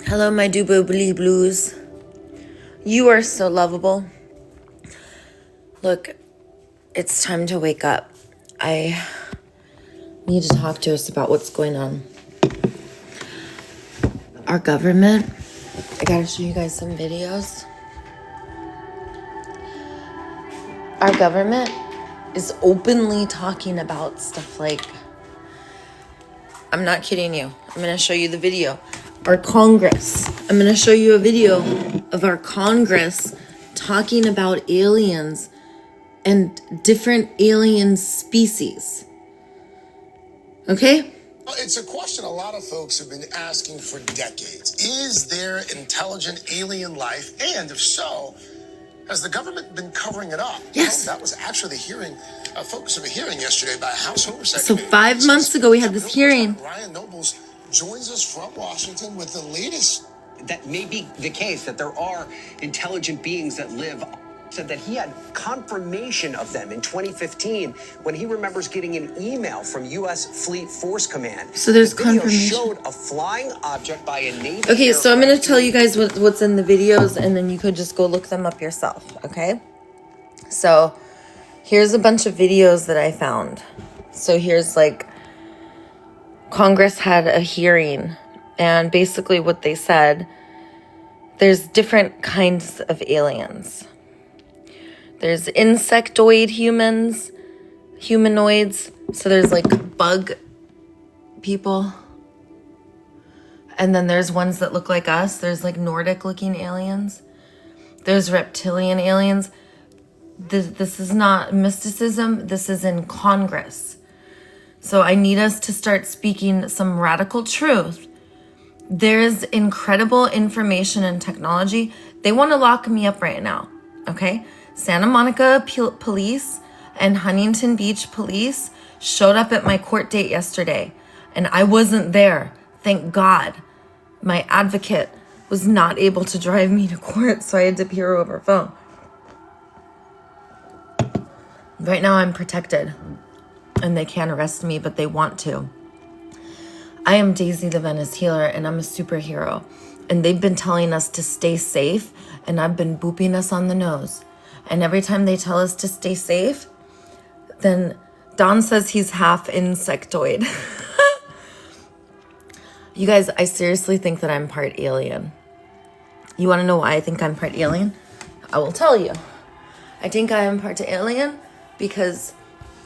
Hello, my doobly blues. You are so lovable. Look, it's time to wake up. I need to talk to us about what's going on. Our government, I gotta show you guys some videos. Our government is openly talking about stuff like, I'm not kidding you. I'm gonna show you the video. Our Congress. I'm gonna show you a video of our Congress talking about aliens and different alien species. Okay? It's a question a lot of folks have been asking for decades. Is there intelligent alien life? And if so, has the government been covering it up? Yes. Well, that was actually the hearing, focus of a hearing yesterday by House Oversight. So 5 months ago, we had this hearing. Ryan Nobles joins us from Washington with the latest. That may be the case, that there are intelligent beings that live. Said that he had confirmation of them in 2015 when he remembers getting an email from U.S. Fleet Force Command. So there's the video confirmation. showed a flying object by a Navy. Okay, so I'm going to tell you guys what's in the videos, and then you could just go look them up yourself, okay? So here's a bunch of videos that I found. So here's like, Congress had a hearing, and basically what they said, there's different kinds of aliens. There's insectoid humanoids. So there's like bug people. And then there's ones that look like us. There's like Nordic looking aliens. There's reptilian aliens. This is not mysticism. This is in Congress. So I need us to start speaking some radical truth. There's incredible information and technology. They want to lock me up right now. Okay? Santa Monica police and Huntington Beach police showed up at my court date yesterday, and I wasn't there. Thank God. My advocate was not able to drive me to court, so I had to appear over phone. Right now I'm protected, and they can't arrest me, but they want to. I am Daisy the Venice Healer, and I'm a superhero, and they've been telling us to stay safe, and I've been booping us on the nose. And every time they tell us to stay safe, then Don says he's half insectoid. You guys, I seriously think that I'm part alien. You want to know why I think I'm part alien? I will tell you. I think I am part alien because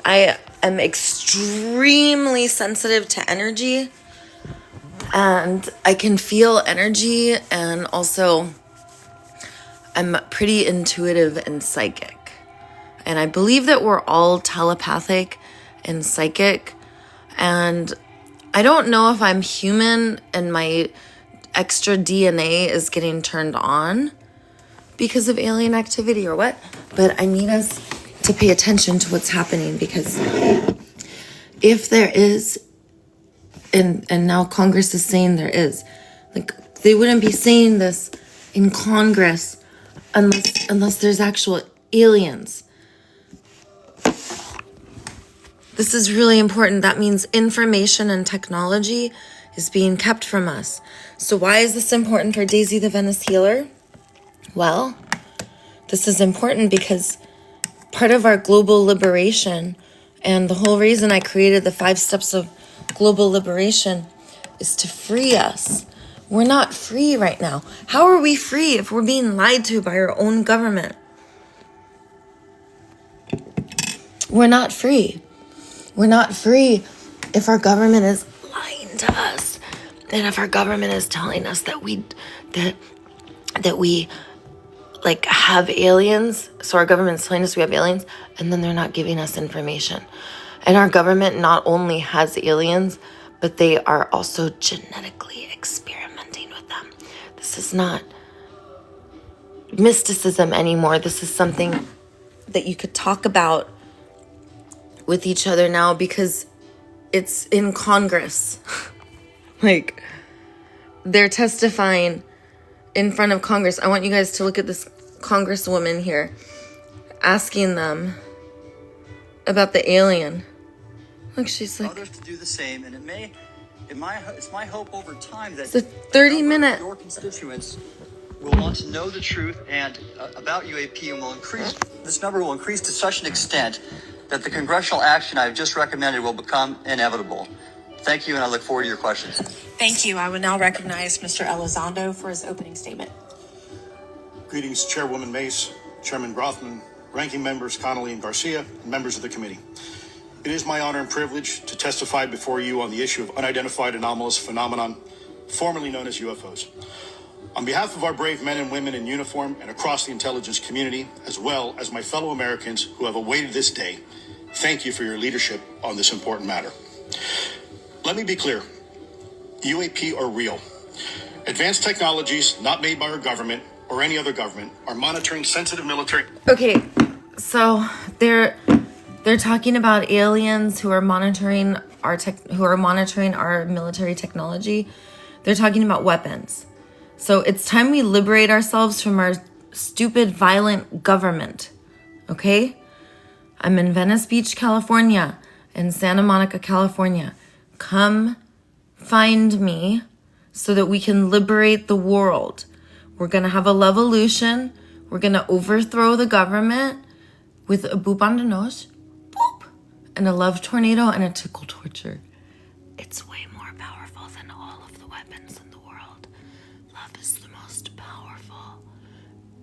I am extremely sensitive to energy. And I can feel energy, and also I'm pretty intuitive and psychic. And I believe that we're all telepathic and psychic. And I don't know if I'm human and my extra DNA is getting turned on because of alien activity or what. But I need us to pay attention to what's happening, because if there is, and now Congress is saying there is, like, they wouldn't be saying this in Congress unless there's actual aliens. This is really important. That means information and technology is being kept from us. So why is this important for Daisy the Venice Healer? Well, this is important because part of our global liberation, and the whole reason I created the 5 steps of global liberation, is to free us. We're not free right now. How are we free if we're being lied to by our own government? We're not free. We're not free if our government is lying to us, and if our government is telling us that we like have aliens. So our government's telling us we have aliens, and then they're not giving us information. And our government not only has aliens, but they are also genetically experimenting with them. This is not mysticism anymore. This is something that you could talk about with each other now, because it's in Congress. Like, they're testifying in front of Congress. I want you guys to look at this congresswoman here asking them about the alien. Look, she's like, others to do the same, and it may It's my hope over time that It's a 30-minute. your constituents will want to know the truth and about UAP, and this number will increase to such an extent that the congressional action I've just recommended will become inevitable. Thank you, and I look forward to your questions. Thank you. I would now recognize Mr. Elizondo for his opening statement. Greetings, Chairwoman Mace, Chairman Grothman, ranking members Connolly and Garcia, and members of the committee. It is my honor and privilege to testify before you on the issue of unidentified anomalous phenomenon, formerly known as UFOs. On behalf of our brave men and women in uniform and across the intelligence community, as well as my fellow Americans who have awaited this day, thank you for your leadership on this important matter. Let me be clear. UAP are real. Advanced technologies not made by our government or any other government are monitoring sensitive military. Okay, so they're talking about aliens who are monitoring our military technology. They're talking about weapons. So it's time we liberate ourselves from our stupid, violent government. Okay? I'm in Venice Beach, California, and Santa Monica, California. Come find me so that we can liberate the world. We're going to have a Lovalution. We're going to overthrow the government with a boop on the nose, boop, and a love tornado and a tickle torture. It's way more powerful than all of the weapons in the world. Love is the most powerful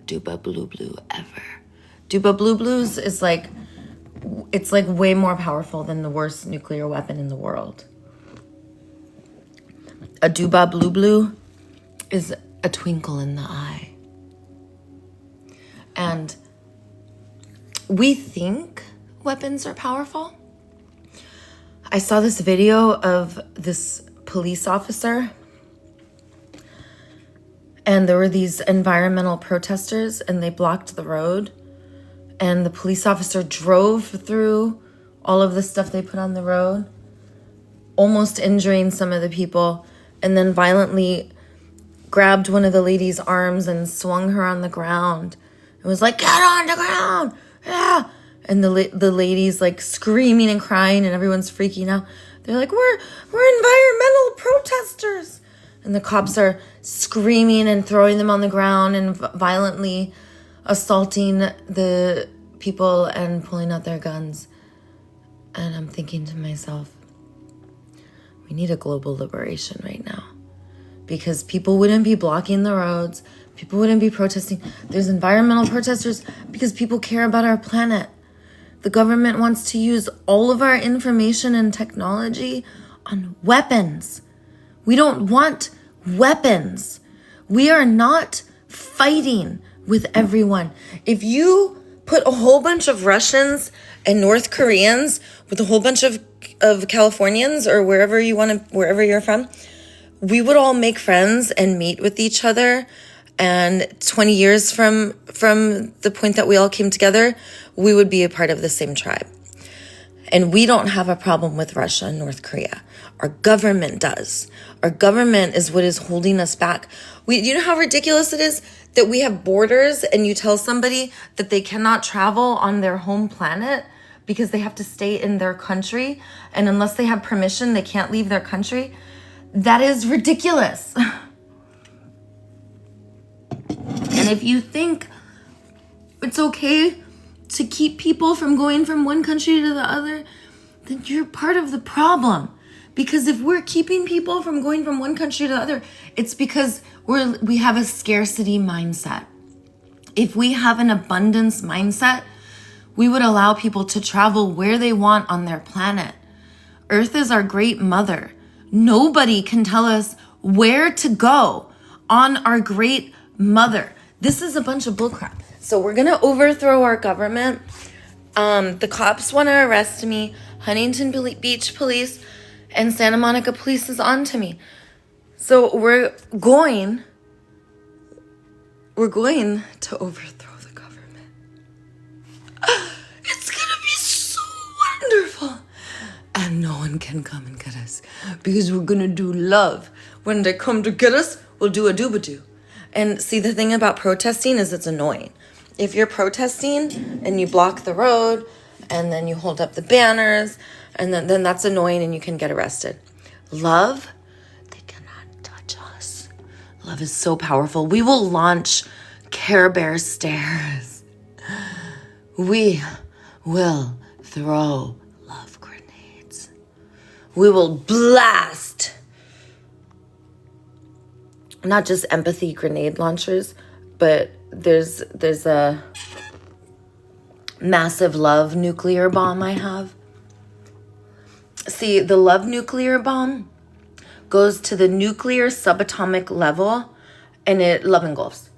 Duba Blue Blue ever. Duba Blue Blues is like, it's like way more powerful than the worst nuclear weapon in the world. A Duba Blue Blue is a twinkle in the eye. And we think weapons are powerful. I saw this video of this police officer, and there were these environmental protesters, and they blocked the road, and the police officer drove through all of the stuff they put on the road, almost injuring some of the people, and then violently grabbed one of the lady's arms and swung her on the ground. It was like, get on the ground! Yeah! And the lady's like screaming and crying, and everyone's freaking out. They're like, we're environmental protesters! And the cops are screaming and throwing them on the ground and violently assaulting the people and pulling out their guns. And I'm thinking to myself, we need a global liberation right now. Because people wouldn't be blocking the roads. People wouldn't be protesting. There's environmental protesters because people care about our planet. The government wants to use all of our information and technology on weapons. We don't want weapons. We are not fighting with everyone. If you put a whole bunch of Russians and North Koreans with a whole bunch of Californians or wherever you're from, we would all make friends and meet with each other. And 20 years from the point that we all came together, we would be a part of the same tribe. And we don't have a problem with Russia and North Korea. Our government does. Our government is what is holding us back. You know how ridiculous it is that we have borders and you tell somebody that they cannot travel on their home planet because they have to stay in their country. And unless they have permission, they can't leave their country. That is ridiculous. And if you think it's okay to keep people from going from one country to the other, then you're part of the problem. Because if we're keeping people from going from one country to the other, it's because we have a scarcity mindset. If we have an abundance mindset, we would allow people to travel where they want on their planet. Earth is our great mother. Nobody can tell us where to go on our great mother. This is a bunch of bullcrap. So we're going to overthrow our government. The cops want to arrest me. Huntington Beach Police and Santa Monica Police is on to me. So we're going to overthrow the government. It's going to be so wonderful. And no one can come and get us because we're going to do love. When they come to get us, we'll do a doobadoo. And see, the thing about protesting is it's annoying. If you're protesting and you block the road and then you hold up the banners and then that's annoying and you can get arrested. Love, they cannot touch us. Love is so powerful. We will launch Care Bear stairs. We will throw love grenades. We will blast not just empathy grenade launchers, but there's a massive love nuclear bomb I have. See, the love nuclear bomb goes to the nuclear subatomic level, and it love engulfs.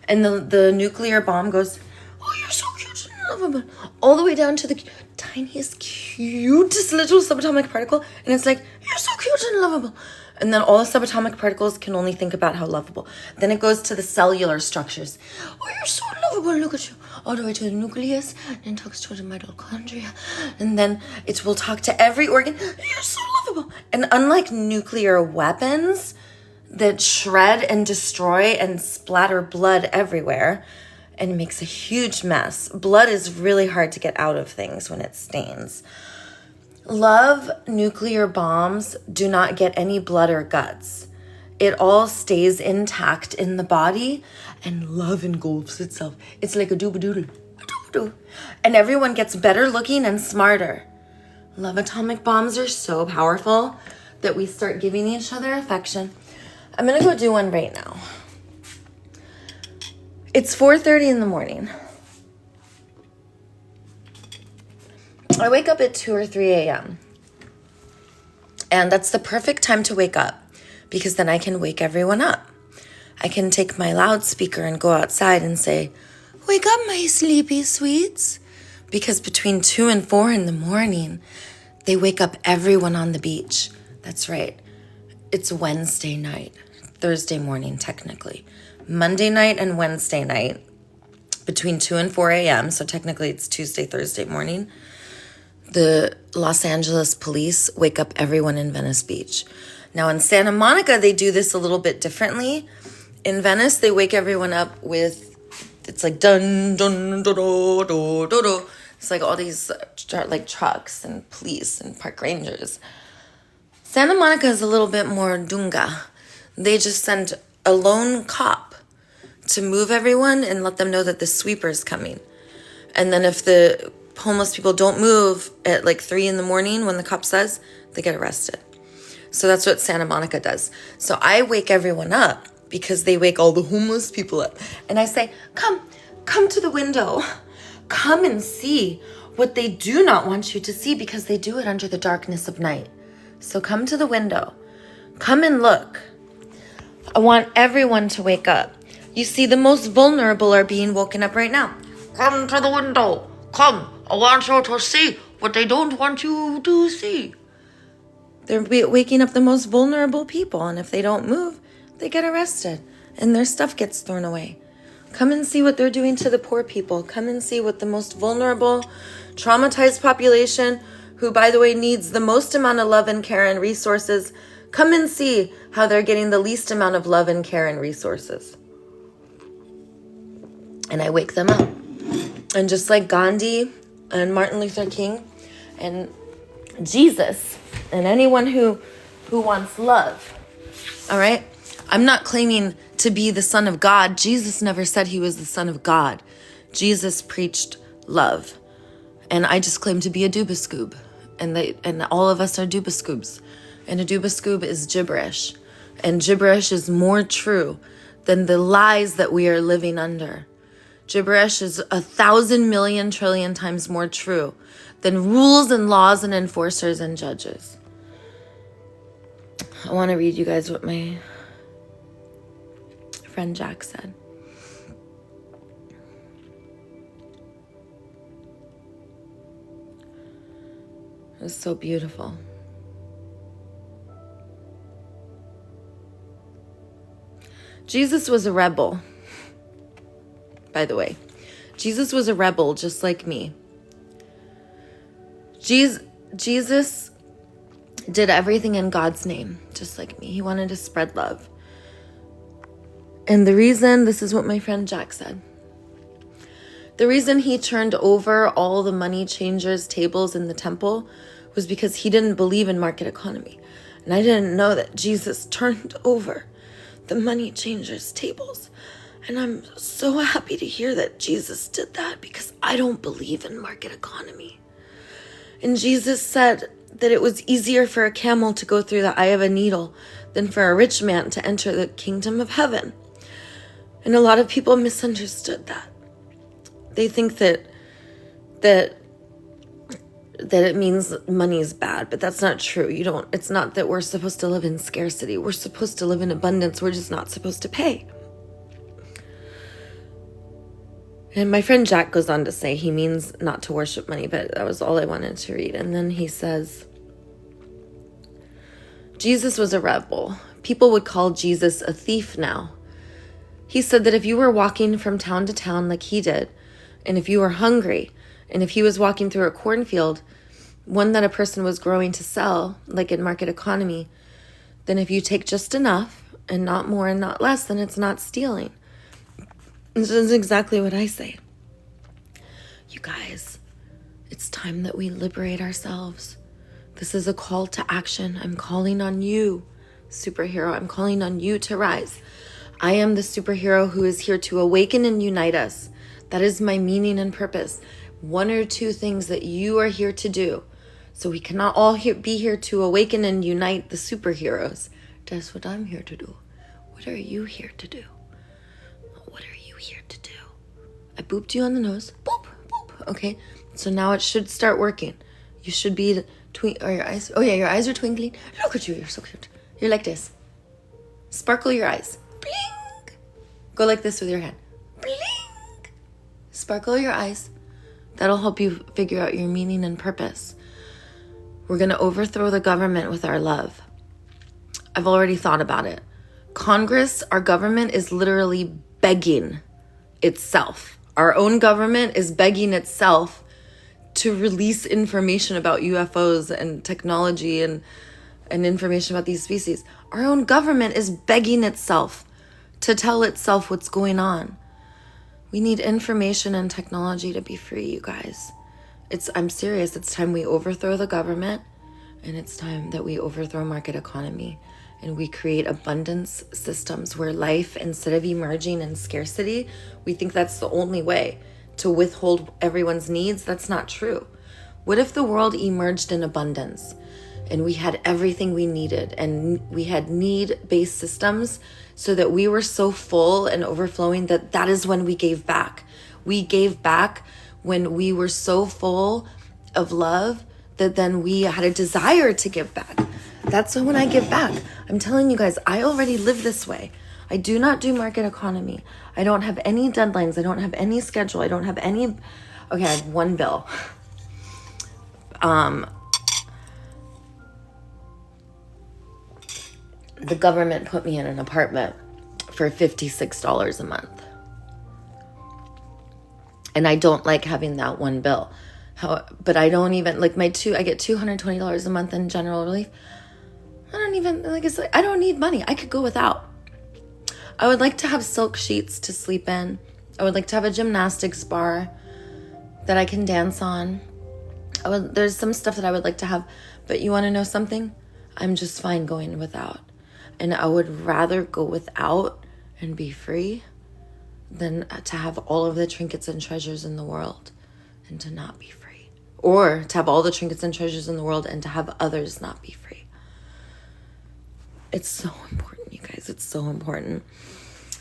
And the nuclear bomb goes, oh, you're so cute and lovable, all the way down to the tiniest, cutest little subatomic particle. And it's like, you're so cute and lovable. And then all the subatomic particles can only think about how lovable. Then it goes to the cellular structures. Oh, you're so lovable, look at you. All the way to the nucleus, and talks to the mitochondria. And then it will talk to every organ. You're so lovable. And unlike nuclear weapons that shred and destroy and splatter blood everywhere and makes a huge mess, blood is really hard to get out of things when it stains. Love nuclear bombs do not get any blood or guts. It all stays intact in the body, and love engulfs itself. It's like a dooba-doodle. And everyone gets better looking and smarter. Love atomic bombs are so powerful that we start giving each other affection. I'm gonna go do one right now. It's 4:30 in the morning. I wake up at 2 or 3 a.m. And that's the perfect time to wake up, because then I can wake everyone up. I can take my loudspeaker and go outside and say, wake up, my sleepy sweets. Because between 2 and 4 in the morning, they wake up everyone on the beach. That's right. It's Wednesday night, Thursday morning, technically. Monday night and Wednesday night, between 2 and 4 a.m., so technically it's Tuesday, Thursday morning, the Los Angeles police wake up everyone in Venice Beach. Now in Santa Monica, they do this a little bit differently. In Venice, they wake everyone up with, it's like dun, dun, dun, dun, dun, dun, dun. It's like all these like trucks and police and park rangers. Santa Monica is a little bit more dunga. They just send a lone cop to move everyone and let them know that the sweeper's coming. And then if the homeless people don't move at like 3 in the morning when the cop says, they get arrested. So that's what Santa Monica does. So I wake everyone up because they wake all the homeless people up. And I say, come to the window. Come and see what they do not want you to see, because they do it under the darkness of night. So come to the window. Come and look. I want everyone to wake up. You see, the most vulnerable are being woken up right now. Come to the window. Come. I want you to see what they don't want you to see. They're waking up the most vulnerable people, and if they don't move, they get arrested, and their stuff gets thrown away. Come and see what they're doing to the poor people. Come and see what the most vulnerable, traumatized population, who, by the way, needs the most amount of love and care and resources, come and see how they're getting the least amount of love and care and resources. And I wake them up. And just like Gandhi and Martin Luther King and Jesus and anyone who wants love, all right? I'm not claiming to be the son of God. Jesus never said he was the son of God. Jesus preached love. And I just claim to be a dubascoob. And all of us are dubascoobs. And a dubascoob is gibberish. And gibberish is more true than the lies that we are living under. Gibberish is 1,000 million trillion times more true than rules and laws and enforcers and judges. I want to read you guys what my friend Jack said. It was so beautiful. Jesus was a rebel. By the way, Jesus was a rebel just like me. Jesus did everything in God's name, just like me. He wanted to spread love. And the reason, this is what my friend Jack said. The reason he turned over all the money changers' tables in the temple was because he didn't believe in market economy. And I didn't know that Jesus turned over the money changers' tables. And I'm so happy to hear that Jesus did that, because I don't believe in market economy. And Jesus said that it was easier for a camel to go through the eye of a needle than for a rich man to enter the kingdom of heaven. And a lot of people misunderstood that. They think that it means money is bad, but that's not true. It's not that we're supposed to live in scarcity. We're supposed to live in abundance. We're just not supposed to pay. And my friend Jack goes on to say he means not to worship money, but that was all I wanted to read. And then he says, Jesus was a rebel. People would call Jesus a thief now. He said that if you were walking from town to town like he did, and if you were hungry, and if he was walking through a cornfield, one that a person was growing to sell, like in market economy, then if you take just enough and not more and not less, then it's not stealing. This is exactly what I say. You guys, it's time that we liberate ourselves. This is a call to action. I'm calling on you, superhero. I'm calling on you to rise. I am the superhero who is here to awaken and unite us. That is my meaning and purpose. One or two things that you are here to do. So we cannot all be here to awaken and unite the superheroes. That's what I'm here to do. What are you here to do? What are you here to do? I booped you on the nose. Boop, boop. Okay, so now it should start working. You should be or your eyes. Oh yeah, your eyes are twinkling. Look at you, you're so cute. You're like this. Sparkle your eyes. Bling. Go like this with your hand. Bling. Sparkle your eyes. That'll help you figure out your meaning and purpose. We're going to overthrow the government with our love. I've already thought about it. Congress, our government, is literally begging itself. Our own government is begging itself to release information about UFOs and technology and information about these species. Our own government is begging itself to tell itself what's going on. We need information and technology to be free, you guys. I'm serious. It's time we overthrow the government, and it's time that we overthrow market economy, and we create abundance systems where life, instead of emerging in scarcity, we think that's the only way to withhold everyone's needs. That's not true. What if the world emerged in abundance and we had everything we needed, and we had need-based systems so that we were so full and overflowing that is when we gave back. We gave back when we were so full of love that then we had a desire to give back. That's when I give back. I'm telling you guys, I already live this way. I do not do market economy. I don't have any deadlines. I don't have any schedule. I don't have any... Okay, I have one bill. The government put me in an apartment for $56 a month. And I don't like having that one bill. But I don't even, like I get $220 a month in general relief. I don't even, I don't need money. I could go without. I would like to have silk sheets to sleep in. I would like to have a gymnastics bar that I can dance on. There's some stuff that I would like to have, but you want to know something? I'm just fine going without. And I would rather go without and be free than to have all of the trinkets and treasures in the world and to not be free. Or to have all the trinkets and treasures in the world and to have others not be free. It's so important, you guys. It's so important.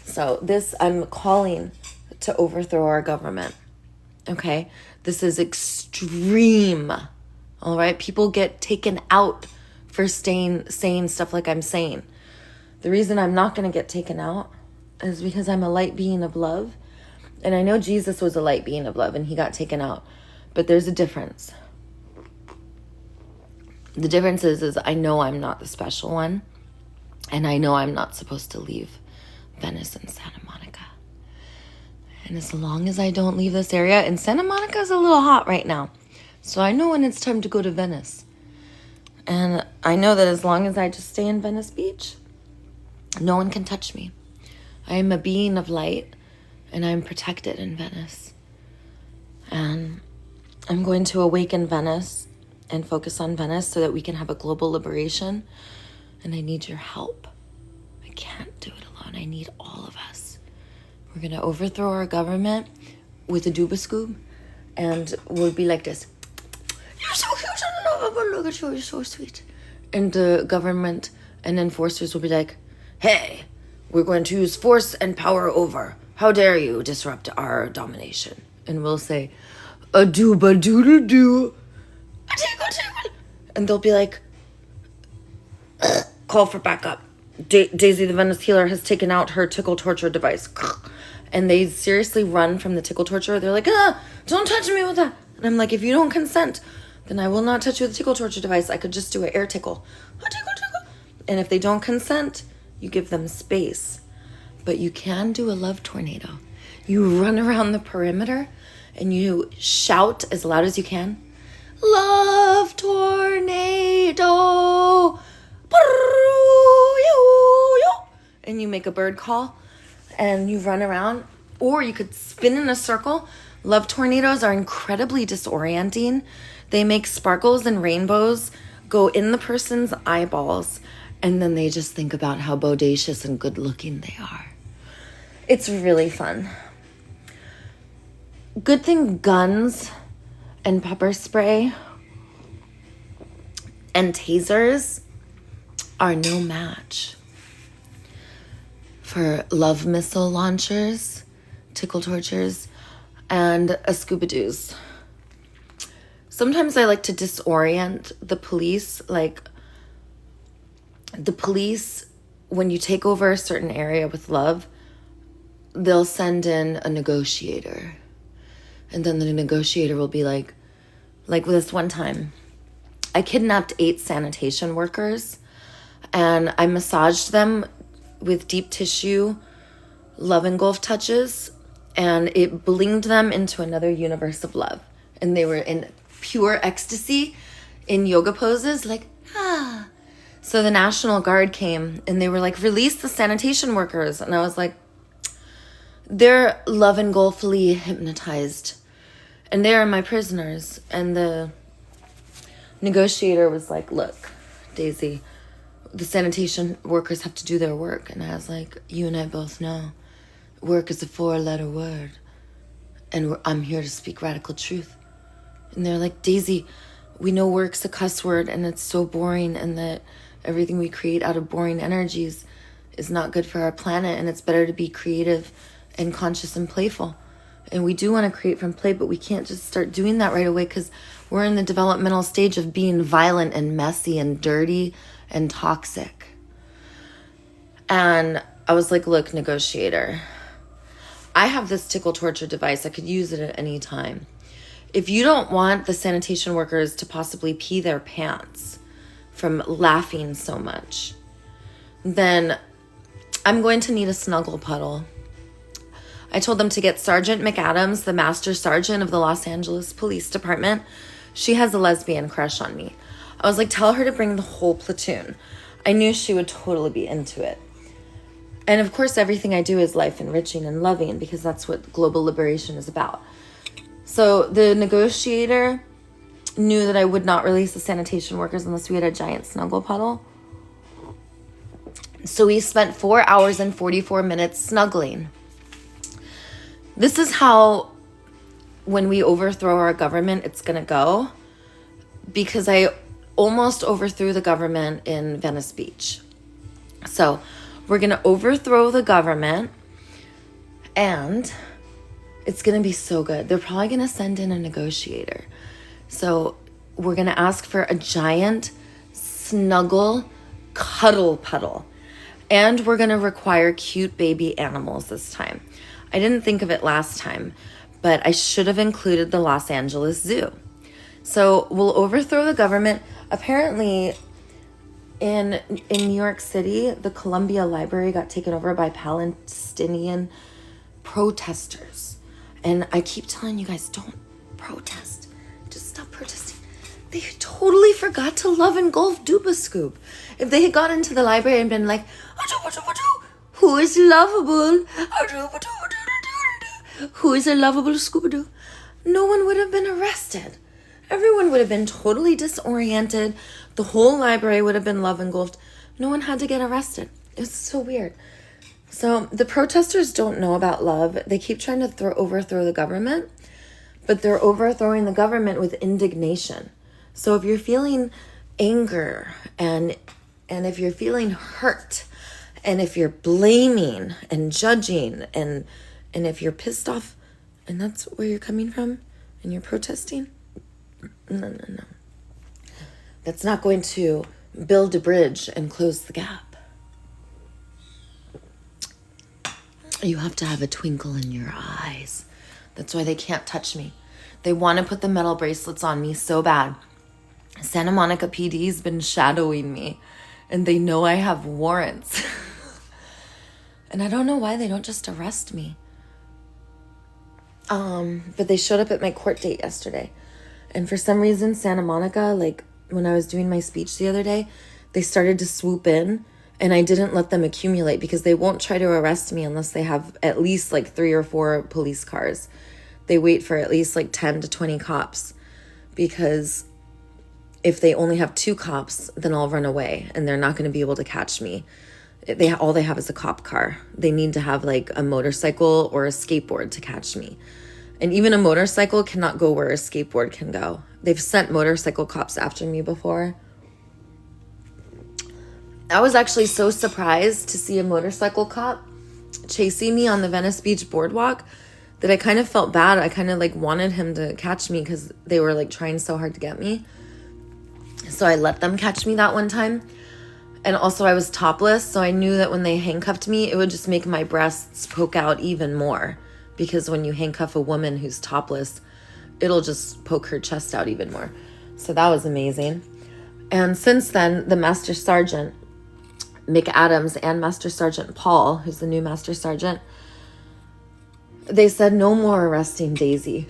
So I'm calling to overthrow our government. Okay? This is extreme. All right? People get taken out for saying stuff like I'm saying. The reason I'm not going to get taken out is because I'm a light being of love. And I know Jesus was a light being of love and he got taken out. But there's a difference. The difference is I know I'm not the special one. And I know I'm not supposed to leave Venice and Santa Monica. And as long as I don't leave this area, and Santa Monica is a little hot right now. So I know when it's time to go to Venice. And I know that as long as I just stay in Venice Beach, no one can touch me. I am a being of light, and I'm protected in Venice. And I'm going to awaken Venice and focus on Venice so that we can have a global liberation. And I need your help. I can't do it alone. I need all of us. We're going to overthrow our government with a dooba scoob, and we'll be like this. You're so cute and lovable. Look at you. You're so sweet. And the government and enforcers will be like, hey, we're going to use force and power over. How dare you disrupt our domination? And we'll say, a dooba doodle doo. A tickle tickle. And they'll be like, call for backup. Daisy the Venice Healer has taken out her tickle torture device. And they seriously run from the tickle torture. They're like, don't touch me with that. And I'm like, if you don't consent, then I will not touch you with the tickle torture device. I could just do an air tickle. A tickle tickle. And if they don't consent, you give them space. But you can do a love tornado. You run around the perimeter and you shout as loud as you can. Love tornado. And you make a bird call and you run around. Or you could spin in a circle. Love tornadoes are incredibly disorienting. They make sparkles and rainbows go in the person's eyeballs, and then they just think about how bodacious and good looking they are. It's really fun. Good thing guns and pepper spray and tasers are no match for love missile launchers, tickle tortures, and a scuba-doos. Sometimes I like to disorient the police. Like, the police, when you take over a certain area with love, they'll send in a negotiator. And then the negotiator will be like this one time, I kidnapped 8 sanitation workers and I massaged them with deep tissue love engulf touches, and it blinged them into another universe of love. And they were in pure ecstasy in yoga poses, like, ah. So the National Guard came and they were like, release the sanitation workers. And I was like, they're love engulfully hypnotized and they are my prisoners. And the negotiator was like, look, Daisy, the sanitation workers have to do their work. And I was like, you and I both know work is a 4-letter word, and I'm here to speak radical truth. And they're like, Daisy, we know work's a cuss word and it's so boring, and that everything we create out of boring energies is not good for our planet, and it's better to be creative and conscious and playful. And we do want to create from play, but we can't just start doing that right away because we're in the developmental stage of being violent and messy and dirty and toxic. And I was like, look, negotiator, I have this tickle torture device. I could use it at any time. If you don't want the sanitation workers to possibly pee their pants from laughing so much, then I'm going to need a snuggle puddle. I told them to get Sergeant McAdams, the Master Sergeant of the Los Angeles Police Department. She has a lesbian crush on me. I was like, tell her to bring the whole platoon. I knew she would totally be into it. And of course, everything I do is life enriching and loving, because that's what global liberation is about. So the negotiator knew that I would not release the sanitation workers unless we had a giant snuggle puddle. So we spent 4 hours and 44 minutes snuggling. This is how, when we overthrow our government, it's going to go. Because I almost overthrew the government in Venice Beach. So we're going to overthrow the government, and it's going to be so good. They're probably going to send in a negotiator. So we're going to ask for a giant snuggle cuddle puddle. And we're going to require cute baby animals this time. I didn't think of it last time, but I should have included the Los Angeles Zoo. So we'll overthrow the government. Apparently, in New York City, the Columbia Library got taken over by Palestinian protesters. And I keep telling you guys, don't protest. Just stop protesting. They totally forgot to love engulf Dooba Scoop. If they had gone into the library and been like, who is lovable? Who is a lovable Scooby-Doo? No one would have been arrested. Everyone would have been totally disoriented. The whole library would have been love engulfed. No one had to get arrested. It's so weird. So the protesters don't know about love. They keep trying to overthrow the government, but they're overthrowing the government with indignation. So if you're feeling anger and if you're feeling hurt and if you're blaming and judging and if you're pissed off and that's where you're coming from and you're protesting, no. That's not going to build a bridge and close the gap. You have to have a twinkle in your eyes. That's why they can't touch me. They want to put the metal bracelets on me so bad. Santa Monica PD's been shadowing me, and they know I have warrants. And I don't know why they don't just arrest me. But they showed up at my court date yesterday. And for some reason, Santa Monica, like when I was doing my speech the other day, they started to swoop in, and I didn't let them accumulate because they won't try to arrest me unless they have at least like 3 or 4 police cars. They wait for at least like 10 to 20 cops, because if they only have 2 cops, then I'll run away and they're not going to be able to catch me. All they have is a cop car. They need to have like a motorcycle or a skateboard to catch me. And even a motorcycle cannot go where a skateboard can go. They've sent motorcycle cops after me before. I was actually so surprised to see a motorcycle cop chasing me on the Venice Beach boardwalk that I kind of felt bad. I kind of like wanted him to catch me because they were like trying so hard to get me. So I let them catch me that one time. And also I was topless, so I knew that when they handcuffed me, it would just make my breasts poke out even more. Because when you handcuff a woman who's topless, it'll just poke her chest out even more. So that was amazing. And since then, the Master Sergeant, Mick Adams, and Master Sergeant Paul, who's the new Master Sergeant, they said no more arresting Daisy.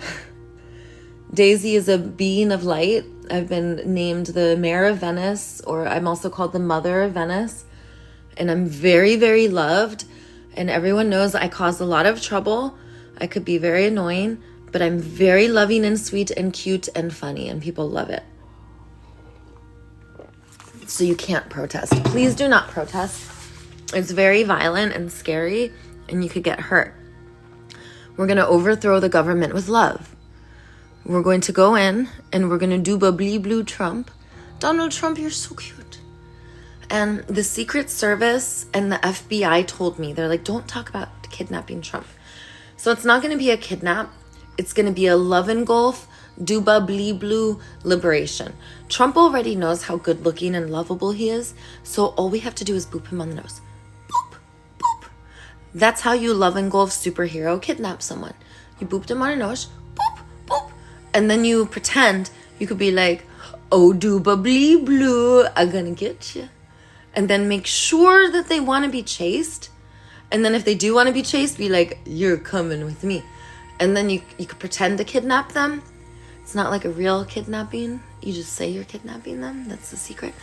Daisy is a being of light. I've been named the Mayor of Venice, or I'm also called the Mother of Venice. And I'm very, very loved. And everyone knows I cause a lot of trouble. I could be very annoying, but I'm very loving and sweet and cute and funny, and people love it. So you can't protest. Please do not protest. It's very violent and scary, and you could get hurt. We're going to overthrow the government with love. We're going to go in, and we're going to do bubbly blue Trump. Donald Trump, you're so cute. And the Secret Service and the FBI told me, they're like, don't talk about kidnapping Trump. So it's not going to be a kidnap. It's going to be a love engulf, do bubbly blue liberation. Trump already knows how good looking and lovable he is. So all we have to do is boop him on the nose. Boop, boop. That's how you love engulf superhero kidnap someone. You booped him on the nose. Boop, boop. And then you pretend you could be like, oh, do bubbly blue, I'm going to get you. And then make sure that they want to be chased. And then if they do want to be chased, be like, you're coming with me. And then you could pretend to kidnap them. It's not like a real kidnapping. You just say you're kidnapping them. That's the secret.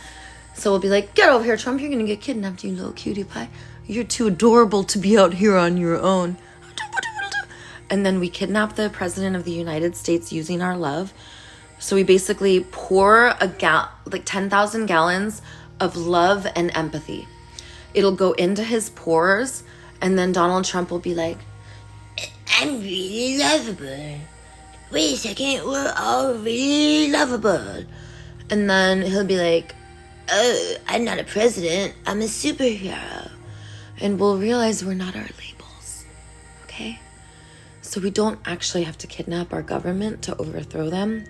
So we'll be like, get over here, Trump. You're going to get kidnapped, you little cutie pie. You're too adorable to be out here on your own. And then we kidnap the president of the United States using our love. So we basically pour 10,000 gallons of love and empathy. It'll go into his pores, and then Donald Trump will be like, I'm really lovable. Wait a second, we're all really lovable. And then he'll be like, oh, I'm not a president, I'm a superhero. And we'll realize we're not our labels, okay? So we don't actually have to kidnap our government to overthrow them.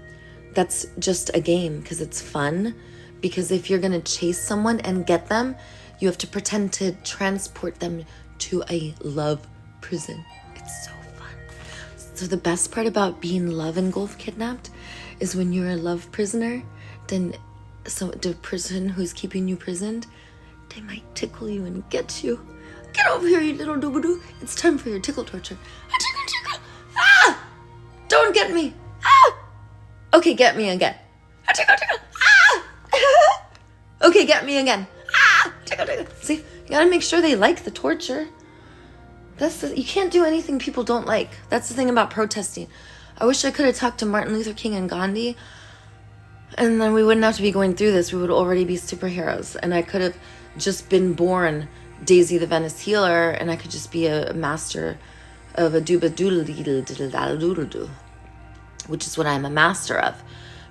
That's just a game because it's fun. Because if you're going to chase someone and get them, you have to pretend to transport them to a love prison. It's so fun. So the best part about being love engulfed kidnapped is when you're a love prisoner, then the person who's keeping you prisoned, they might tickle you and get you. Get over here, you little doo-doo. It's time for your tickle torture. Tickle. Ah! Don't get me. Ah! Okay, get me again. Tickle. Ah! Okay, get me again. Ah! Tickle. See, you gotta make sure they like the torture. You can't do anything people don't like. That's the thing about protesting. I wish I could have talked to Martin Luther King and Gandhi. And then we wouldn't have to be going through this. We would already be superheroes. And I could have just been born Daisy the Venice Healer, and I could just be a master of a dooba doodle doodle doodle doodle doodle, which is what I'm a master of.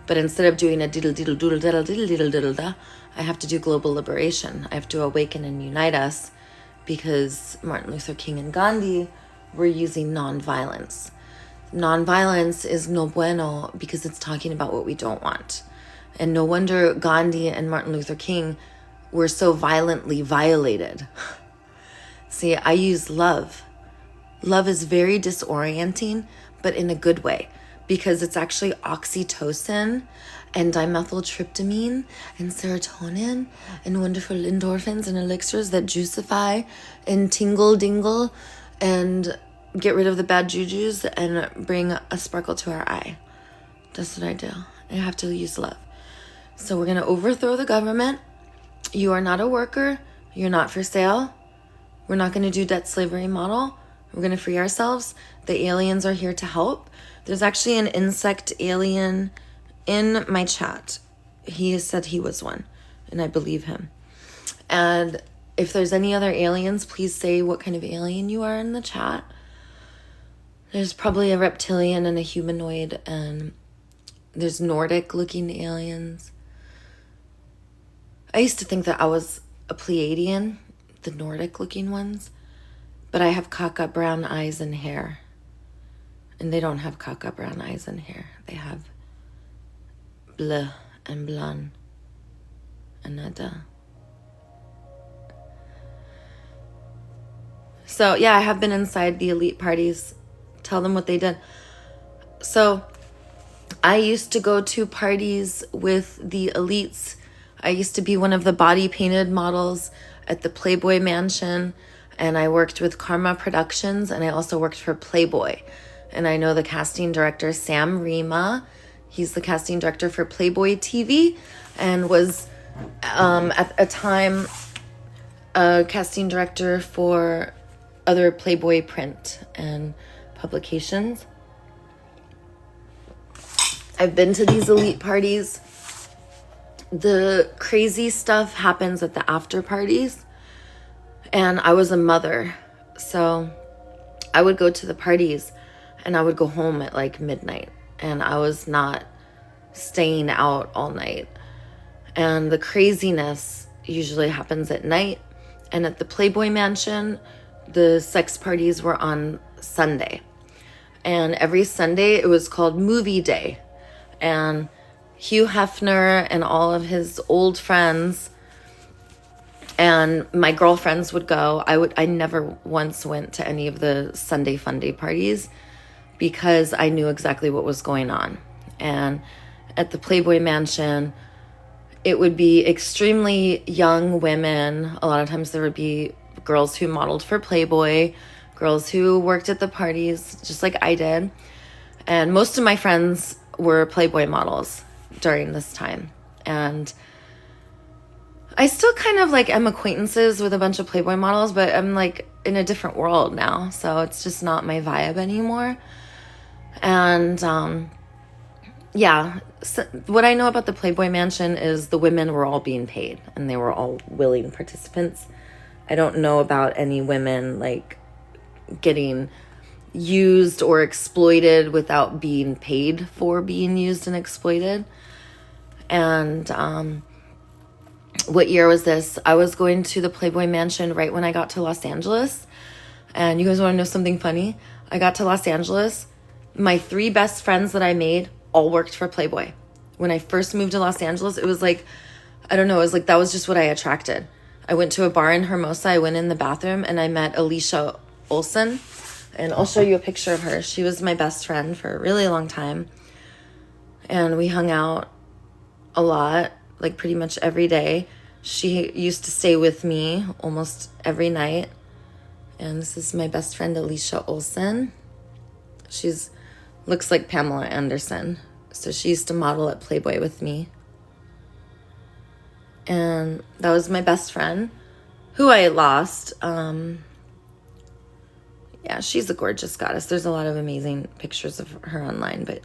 But instead of doing a diddle diddle doodle diddle diddle diddle diddle da, I have to do global liberation. I have to awaken and unite us, because Martin Luther King and Gandhi were using nonviolence. Nonviolence is no bueno because it's talking about what we don't want. And no wonder Gandhi and Martin Luther King were so violently violated. See, I use love. Love is very disorienting, but in a good way, because it's actually oxytocin and dimethyltryptamine and serotonin and wonderful endorphins and elixirs that juicify and tingle dingle and get rid of the bad jujus and bring a sparkle to our eye. That's what I do. I have to use love. So we're going to overthrow the government. You are not a worker. You're not for sale. We're not going to do debt slavery model. We're going to free ourselves. The aliens are here to help. There's actually an insect alien in my chat. He said he was one, and I believe him. And if there's any other aliens, please say what kind of alien you are in the chat. There's probably a reptilian and a humanoid, and there's Nordic-looking aliens. I used to think that I was a Pleiadian, the Nordic-looking ones, but I have caca brown eyes and hair. And they don't have caca brown eyes and hair. They have bleu and blonde and nada. So, yeah, I have been inside the elite parties. Tell them what they did. So, I used to go to parties with the elites. I used to be one of the body painted models at the Playboy Mansion. And I worked with Karma Productions. And I also worked for Playboy. And I know the casting director, Sam Rima. He's the casting director for Playboy TV and was at a time a casting director for other Playboy print and publications. I've been to these elite parties. The crazy stuff happens at the after parties. And I was a mother. So I would go to the parties and I would go home at like midnight. And I was not staying out all night. And the craziness usually happens at night. And at the Playboy Mansion, the sex parties were on Sunday. And every Sunday it was called Movie Day. And Hugh Hefner and all of his old friends and my girlfriends would go. I never once went to any of the Sunday fun day parties because I knew exactly what was going on. And at the Playboy Mansion, it would be extremely young women. A lot of times there would be girls who modeled for Playboy, girls who worked at the parties, just like I did. And most of my friends were Playboy models during this time. And I still kind of like am acquaintances with a bunch of Playboy models, but I'm like in a different world now. So it's just not my vibe anymore. And yeah, so what I know about the Playboy Mansion is the women were all being paid and they were all willing participants. I don't know about any women like getting used or exploited without being paid for being used and exploited. And what year was this? I was going to the Playboy Mansion right when I got to Los Angeles. And you guys want to know something funny? I got to Los Angeles. My 3 best friends that I made all worked for Playboy. When I first moved to Los Angeles, it was like, I don't know, it was like that was just what I attracted. I went to a bar in Hermosa. I went in the bathroom and I met Alicia Olsen. And I'll show you a picture of her. She was my best friend for a really long time. And we hung out a lot, like pretty much every day. She used to stay with me almost every night. And this is my best friend, Alicia Olsen. She's looks like Pamela Anderson. So she used to model at Playboy with me. And that was my best friend, who I lost. Yeah, she's a gorgeous goddess. There's a lot of amazing pictures of her online. But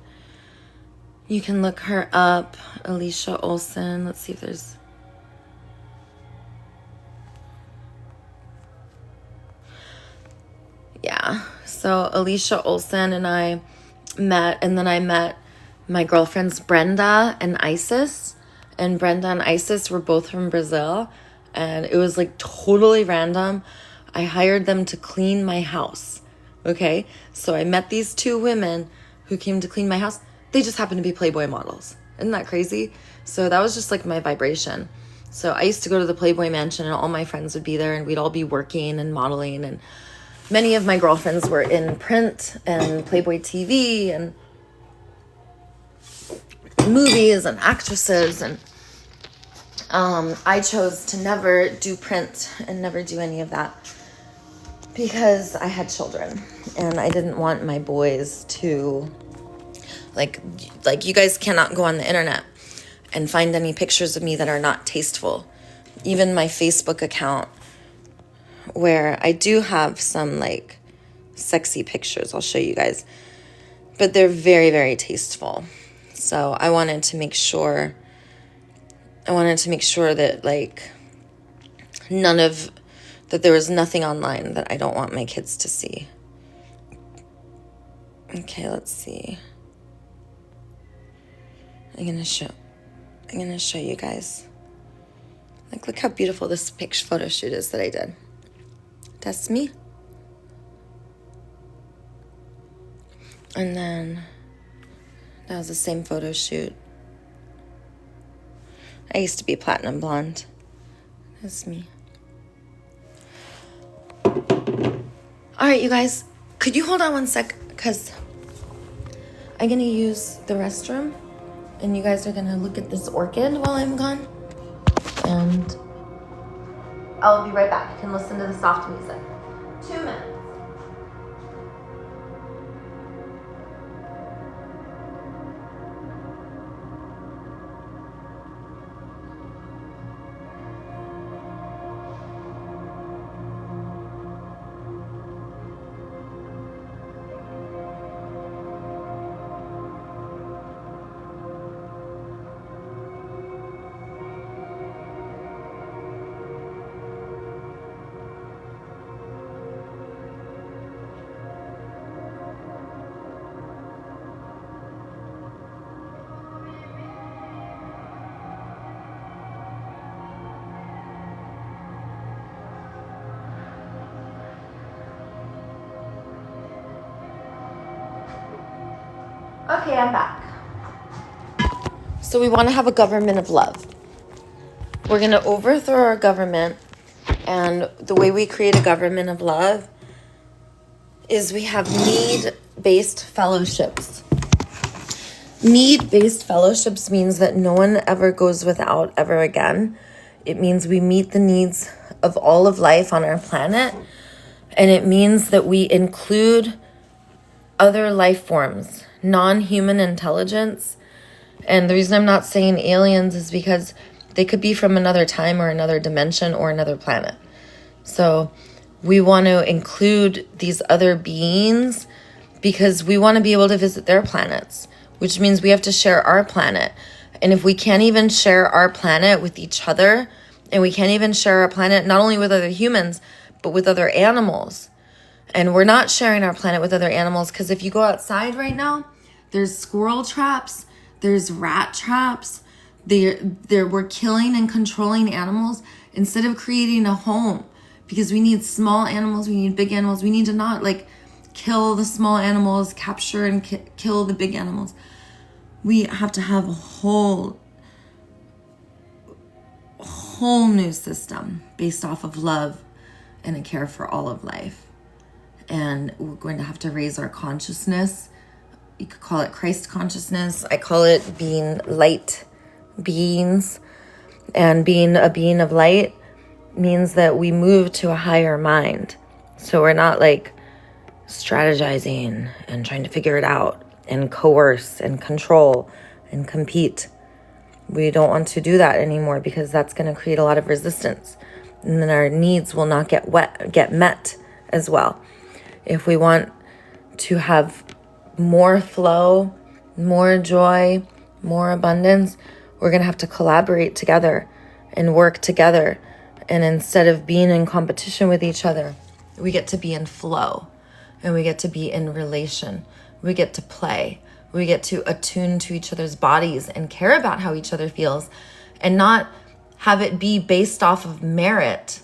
You can look her up, Alicia Olson. Let's see if there's... Yeah, so Alicia Olson and I met, and then I met my girlfriends Brenda and Isis. And Brenda and Isis were both from Brazil, and it was like totally random. I hired them to clean my house, okay? So I met these two women who came to clean my house. They just happened to be Playboy models. Isn't that crazy? So that was just like my vibration. So I used to go to the Playboy Mansion, and all my friends would be there, and we'd all be working and modeling. And many of my girlfriends were in print and Playboy TV and movies and actresses. And I chose to never do print and never do any of that because I had children, and I didn't want my boys to... Like you guys cannot go on the internet and find any pictures of me that are not tasteful. Even my Facebook account, where I do have some like sexy pictures, I'll show you guys, but they're very, very tasteful. So I wanted to make sure that like that there was nothing online that I don't want my kids to see. Okay, let's see. I'm gonna show you guys. Like, look how beautiful this photo shoot is that I did. That's me. And then that was the same photo shoot. I used to be platinum blonde. That's me. All right, you guys, could you hold on one sec? Because I'm gonna use the restroom. And you guys are gonna look at this orchid while I'm gone. And I'll be right back. You can listen to the soft music. 2 minutes. Okay, I'm back. So we want to have a government of love. We're going to overthrow our government, and the way we create a government of love is we have need-based fellowships. Need-based fellowships means that no one ever goes without ever again. It means we meet the needs of all of life on our planet, and it means that we include other life forms, non-human intelligence. And the reason I'm not saying aliens is because they could be from another time or another dimension or another planet. So we want to include these other beings because we want to be able to visit their planets, which means we have to share our planet. And if we can't even share our planet with each other, and we can't even share our planet not only with other humans, but with other animals. And we're not sharing our planet with other animals because if you go outside right now, there's squirrel traps, there's rat traps. We're killing and controlling animals instead of creating a home, because we need small animals, we need big animals. We need to not like kill the small animals, capture and kill the big animals. We have to have a whole new system based off of love and a care for all of life. And we're going to have to raise our consciousness. You could call it Christ consciousness. I call it being light beings. And being a being of light means that we move to a higher mind. So we're not like strategizing and trying to figure it out and coerce and control and compete. We don't want to do that anymore because that's going to create a lot of resistance. And then our needs will not get met as well. If we want to have more flow, more joy, more abundance, we're going to have to collaborate together and work together. And instead of being in competition with each other, we get to be in flow, and we get to be in relation. We get to play. We get to attune to each other's bodies and care about how each other feels, and not have it be based off of merit,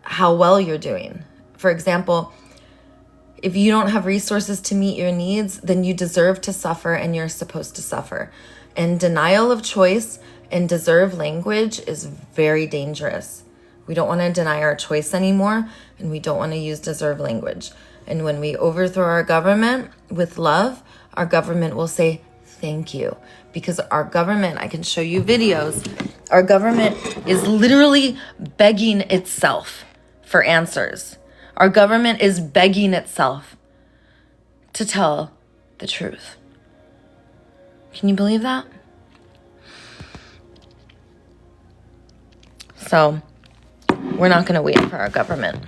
how well you're doing. For example, if you don't have resources to meet your needs, then you deserve to suffer, and you're supposed to suffer. And denial of choice and deserve language is very dangerous. We don't want to deny our choice anymore, and we don't want to use deserve language. And when we overthrow our government with love, our government will say thank you. Because our government, I can show you videos, our government is literally begging itself for answers. Our government is begging itself to tell the truth. Can you believe that? So we're not going to wait for our government.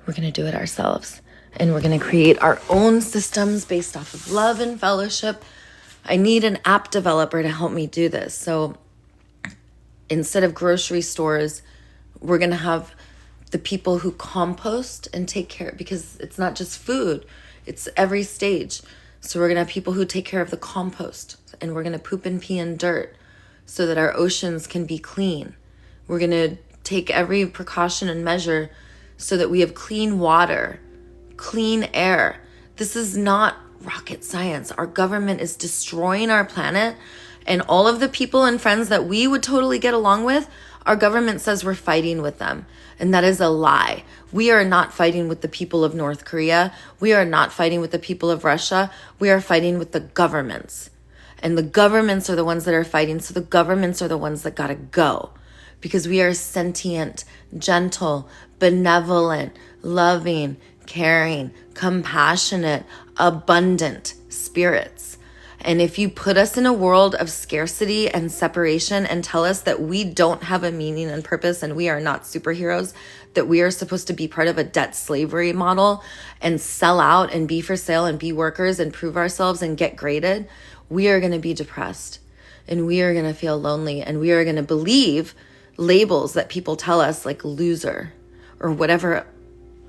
We're going to do it ourselves. And we're going to create our own systems based off of love and fellowship. I need an app developer to help me do this. So instead of grocery stores, we're going to have the people who compost and take care, because it's not just food, it's every stage. So we're going to have people who take care of the compost, and we're going to poop and pee in dirt so that our oceans can be clean. We're going to take every precaution and measure so that we have clean water, clean air. This is not rocket science. Our government is destroying our planet, and all of the people and friends that we would totally get along with, our government says we're fighting with them. And that is a lie. We are not fighting with the people of North Korea. We are not fighting with the people of Russia. We are fighting with the governments. And the governments are the ones that are fighting. So the governments are the ones that gotta go. Because we are sentient, gentle, benevolent, loving, caring, compassionate, abundant spirits. And if you put us in a world of scarcity and separation and tell us that we don't have a meaning and purpose and we are not superheroes, that we are supposed to be part of a debt slavery model and sell out and be for sale and be workers and prove ourselves and get graded, we are going to be depressed, and we are going to feel lonely, and we are going to believe labels that people tell us, like loser or whatever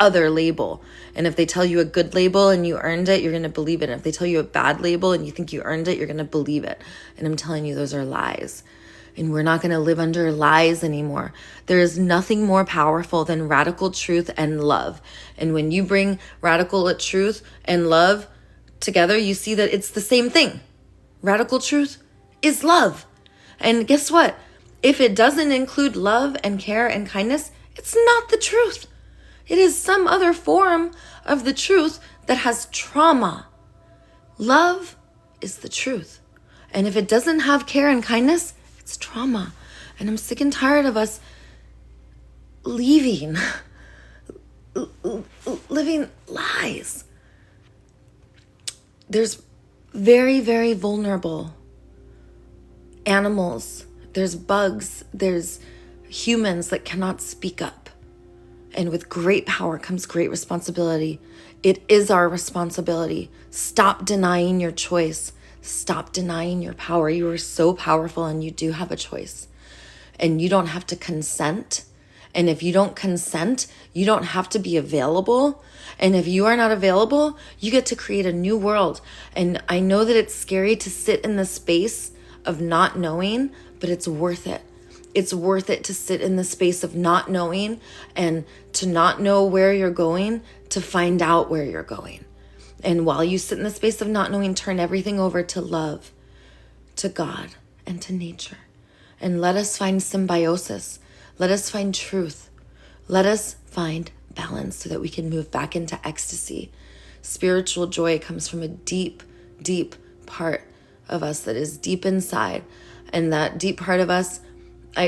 other label. And if they tell you a good label and you earned it, you're going to believe it. And if they tell you a bad label and you think you earned it, you're going to believe it. And I'm telling you, those are lies. And we're not going to live under lies anymore. There is nothing more powerful than radical truth and love. And when you bring radical truth and love together, you see that it's the same thing. Radical truth is love. And guess what? If it doesn't include love and care and kindness, it's not the truth. It is some other form of the truth that has trauma. Love is the truth. And if it doesn't have care and kindness, it's trauma. And I'm sick and tired of us living lies. There's very, very vulnerable animals. There's bugs. There's humans that cannot speak up. And with great power comes great responsibility. It is our responsibility. Stop denying your choice. Stop denying your power. You are so powerful, and you do have a choice. And you don't have to consent. And if you don't consent, you don't have to be available. And if you are not available, you get to create a new world. And I know that it's scary to sit in the space of not knowing, but it's worth it. It's worth it to sit in the space of not knowing and to not know where you're going, to find out where you're going. And while you sit in the space of not knowing, turn everything over to love, to God, and to nature. And let us find symbiosis. Let us find truth. Let us find balance so that we can move back into ecstasy. Spiritual joy comes from a deep, deep part of us that is deep inside. And that deep part of us,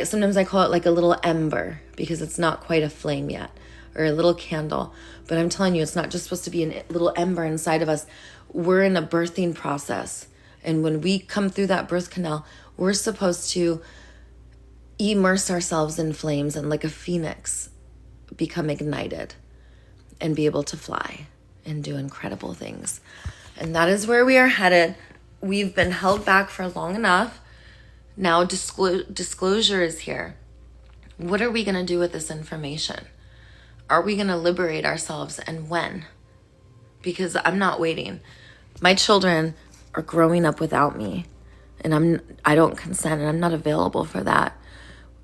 sometimes I call it like a little ember, because it's not quite a flame yet, or a little candle. But I'm telling you, it's not just supposed to be a little ember inside of us. We're in a birthing process. And when we come through that birth canal, we're supposed to immerse ourselves in flames and, like a phoenix, become ignited and be able to fly and do incredible things. And that is where we are headed we've been held back for long enough. Now disclosure is here. What are we going to do with this information? Are we going to liberate ourselves, and when? Because I'm not waiting. My children are growing up without me, and I don't consent, and I'm not available for that.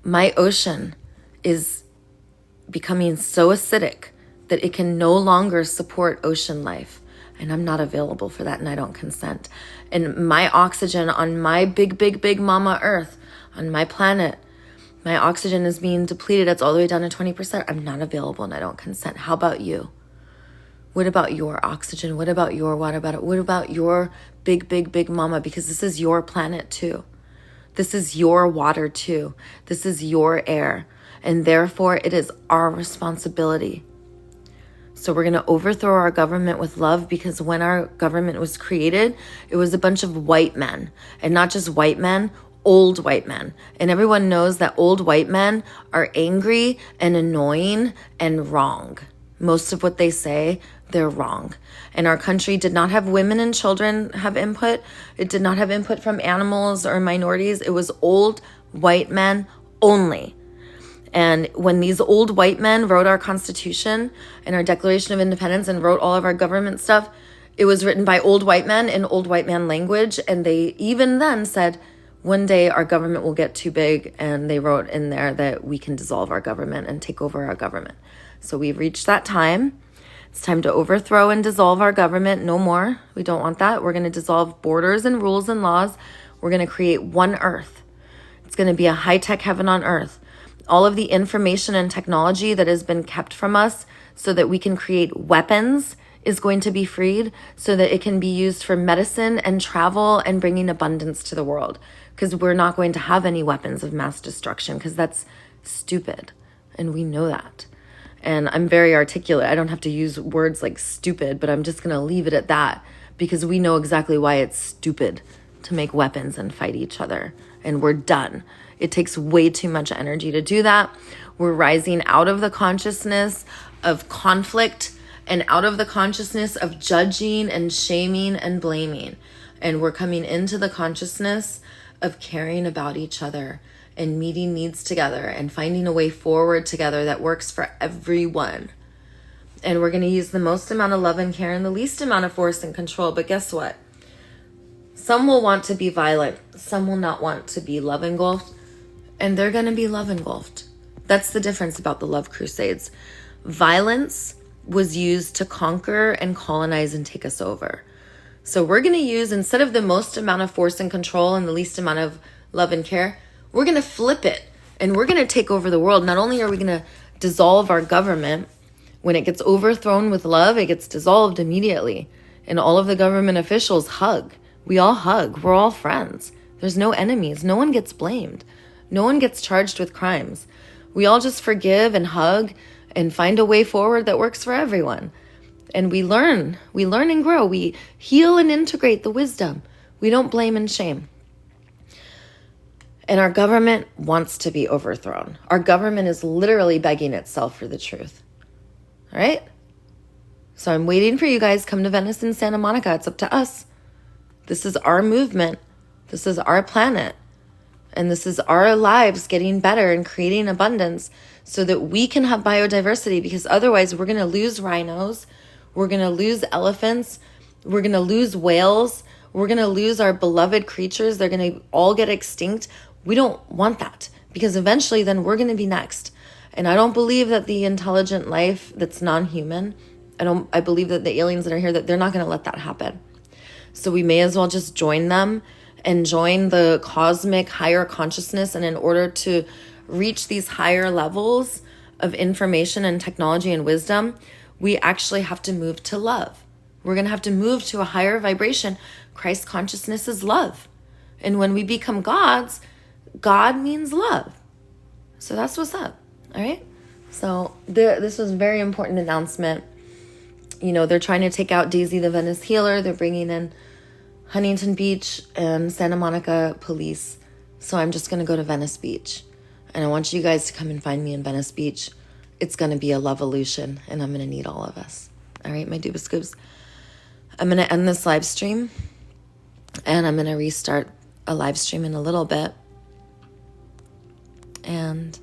My ocean is becoming so acidic that it can no longer support ocean life, and I'm not available for that, and I don't consent. And my oxygen on my big, big, big mama Earth, on my planet, my oxygen is being depleted. It's all the way down to 20%. I'm not available, and I don't consent. How about you? What about your oxygen? What about your water? What about your big, big, big mama? Because this is your planet too. This is your water too. This is your air. And therefore, it is our responsibility. So we're going to overthrow our government with love, because when our government was created, it was a bunch of white men. And not just white men, old white men. And everyone knows that old white men are angry and annoying and wrong. Most of what they say, they're wrong. And our country did not have women and children have input. It did not have input from animals or minorities. It was old white men only. And when these old white men wrote our Constitution and our Declaration of Independence and wrote all of our government stuff, it was written by old white men in old white man language. And they even then said, one day our government will get too big. And they wrote in there that we can dissolve our government and take over our government. So we've reached that time. It's time to overthrow and dissolve our government. No more. We don't want that. We're going to dissolve borders and rules and laws. We're going to create one earth. It's going to be a high-tech heaven on earth. All of the information and technology that has been kept from us so that we can create weapons is going to be freed, so that it can be used for medicine and travel and bringing abundance to the world. Because we're not going to have any weapons of mass destruction, because that's stupid. And we know that. And I'm very articulate. I don't have to use words like stupid, but I'm just going to leave it at that, because we know exactly why it's stupid to make weapons and fight each other. And we're done. It takes way too much energy to do that. We're rising out of the consciousness of conflict and out of the consciousness of judging and shaming and blaming. And we're coming into the consciousness of caring about each other and meeting needs together and finding a way forward together that works for everyone. And we're going to use the most amount of love and care and the least amount of force and control. But guess what? Some will want to be violent. Some will not want to be love engulfed. And they're going to be love engulfed. That's the difference about the love crusades. Violence was used to conquer and colonize and take us over. So we're going to use, instead of the most amount of force and control and the least amount of love and care, we're going to flip it, and we're going to take over the world. Not only are we going to dissolve our government, when it gets overthrown with love, it gets dissolved immediately. And all of the government officials hug. We all hug. We're all friends. There's no enemies. No one gets blamed. No one gets charged with crimes. We all just forgive and hug and find a way forward that works for everyone. And we learn and grow. We heal and integrate the wisdom. We don't blame and shame. And our government wants to be overthrown. Our government is literally begging itself for the truth. All right? So I'm waiting for you guys. Come to Venice and Santa Monica. It's up to us. This is our movement. This is our planet. And this is our lives getting better and creating abundance so that we can have biodiversity, because otherwise we're going to lose rhinos. We're going to lose elephants. We're going to lose whales. We're going to lose our beloved creatures. They're going to all get extinct. We don't want that, because eventually then we're going to be next. And I don't believe that the intelligent life that's non-human, I believe that the aliens that are here, that they're not going to let that happen. So we may as well just join them and join the cosmic higher consciousness. And in order to reach these higher levels of information and technology and wisdom, we actually have to move to love. We're going to have to move to a higher vibration. Christ consciousness is love. And when we become gods, God means love. So that's what's up. All right. So this was a very important announcement. You know, they're trying to take out Daisy the Venice Healer. They're bringing in Huntington Beach and Santa Monica police. So I'm just going to go to Venice Beach. And I want you guys to come and find me in Venice Beach. It's going to be a Lovalution, and I'm going to need all of us. All right, my Dooba Scoops. I'm going to end this live stream. And I'm going to restart a live stream in a little bit. And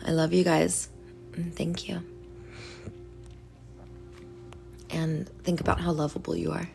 I love you guys. And thank you. And think about how lovable you are.